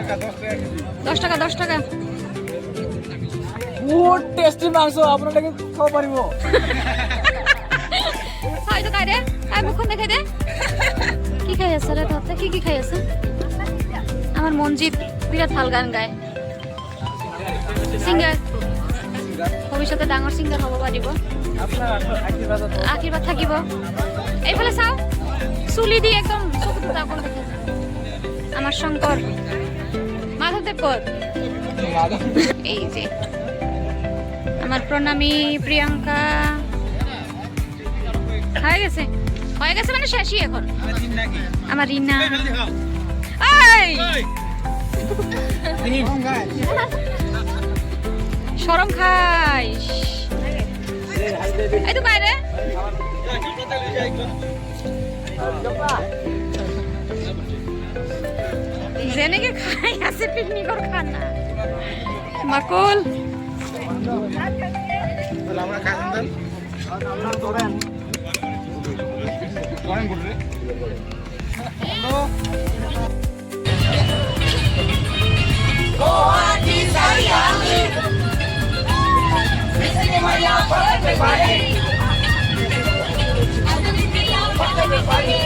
10 টাকা 10 টাকা বহুত টেস্টি মাংস আপনাদেরকে খাওয়া পারিব হয়তো কাই রে কাই মুখন দেখাই দে কি খাই আছে রে তাতে কি খাই আছে আমার মনজিৎ বিরাট ভাল গান গায় সিঙ্গার ভবিষ্যতে ডাঙৰ সিঙ্গার হব পাৰিব আশীৰ্বাদ থাকিব এইফালে চাও চুলি দি একদম চকুত দাগল দেখে আমার শঙ্কর মাধবদেব পদ এই যে আমার প্রণামী প্রিয়াঙ্কা হয়ে গেছে মানে শেষই এখন আমার রিনা এই শরম খাইস এই তো বাইরে জেনেকে খাই আছে পিকনিকর খানা মাকুল আমরা খাইলাম দেন আমরা ধরেন গুড়রে Gohati sayang, mesti maya pakai balik. Ada di tiang pakai balik.